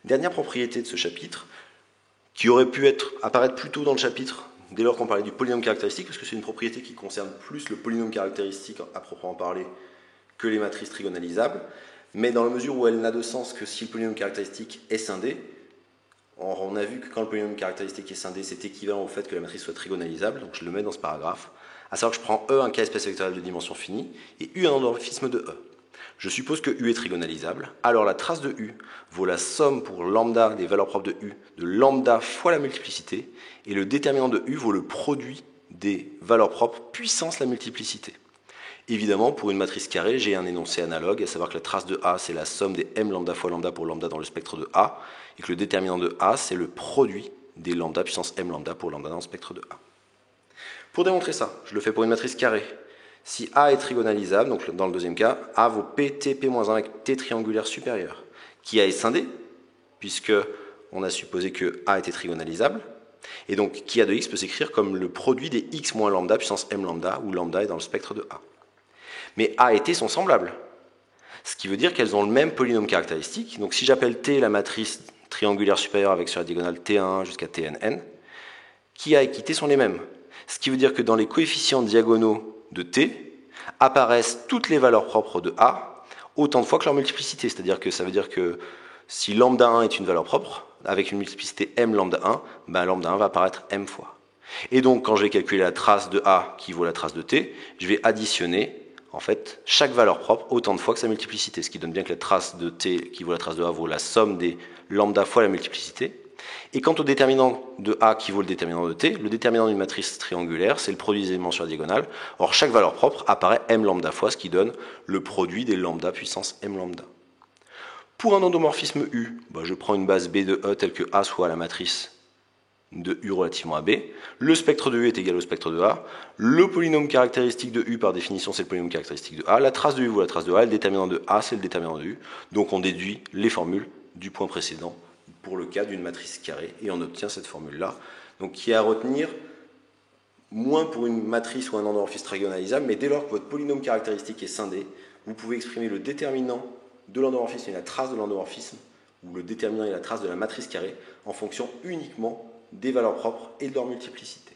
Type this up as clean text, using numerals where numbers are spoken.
Dernière propriété de ce chapitre, qui aurait pu apparaître plus tôt dans le chapitre, dès lors qu'on parlait du polynôme caractéristique, parce que c'est une propriété qui concerne plus le polynôme caractéristique à proprement parler que les matrices trigonalisables, mais dans la mesure où elle n'a de sens que si le polynôme caractéristique est scindé. On a vu que quand le polynôme caractéristique est scindé, c'est équivalent au fait que la matrice soit trigonalisable, donc je le mets dans ce paragraphe. À savoir que je prends E un cas espèce vectorielle de dimension finie et U un endomorphisme de E. Je suppose que U est trigonalisable, alors la trace de U vaut la somme pour lambda des valeurs propres de U de lambda fois la multiplicité, et le déterminant de U vaut le produit des valeurs propres puissance la multiplicité. Évidemment, pour une matrice carrée, j'ai un énoncé analogue, à savoir que la trace de A, c'est la somme des m lambda fois lambda pour lambda dans le spectre de A, et que le déterminant de A, c'est le produit des lambda puissance m lambda pour lambda dans le spectre de A. Pour démontrer ça, je le fais pour une matrice carrée. Si A est trigonalisable, donc dans le deuxième cas, A vaut P, P-1 avec T triangulaire supérieur, qui A est scindé, puisque on a supposé que A était trigonalisable, et donc qui A de X peut s'écrire comme le produit des X moins lambda puissance m lambda, où lambda est dans le spectre de A. Mais A et T sont semblables, ce qui veut dire qu'elles ont le même polynôme caractéristique. Donc si j'appelle T la matrice triangulaire supérieure avec sur la diagonale T1 jusqu'à Tnn, qui A et qui T sont les mêmes. Ce qui veut dire que dans les coefficients diagonaux de T apparaissent toutes les valeurs propres de A autant de fois que leur multiplicité. C'est-à-dire que ça veut dire que si lambda 1 est une valeur propre, avec une multiplicité m lambda 1, ben lambda 1 va apparaître m fois. Et donc quand je vais calculer la trace de A qui vaut la trace de T, je vais additionner en fait chaque valeur propre autant de fois que sa multiplicité, ce qui donne bien que la trace de T qui vaut la trace de A vaut la somme des lambda fois la multiplicité. Et quant au déterminant de A qui vaut le déterminant de T, le déterminant d'une matrice triangulaire, c'est le produit des éléments sur la diagonale. Or, chaque valeur propre apparaît m lambda fois, ce qui donne le produit des lambda puissance m lambda. Pour un endomorphisme U, je prends une base B de E telle que A soit la matrice de U relativement à B. Le spectre de U est égal au spectre de A. Le polynôme caractéristique de U, par définition, c'est le polynôme caractéristique de A. La trace de U vaut la trace de A. Le déterminant de A, c'est le déterminant de U. Donc on déduit les formules du point précédent pour le cas d'une matrice carrée, et on obtient cette formule-là, donc qui est à retenir moins pour une matrice ou un endomorphisme trigonalisable, mais dès lors que votre polynôme caractéristique est scindé, vous pouvez exprimer le déterminant de l'endomorphisme et la trace de l'endomorphisme, ou le déterminant et la trace de la matrice carrée, en fonction uniquement des valeurs propres et de leur multiplicité.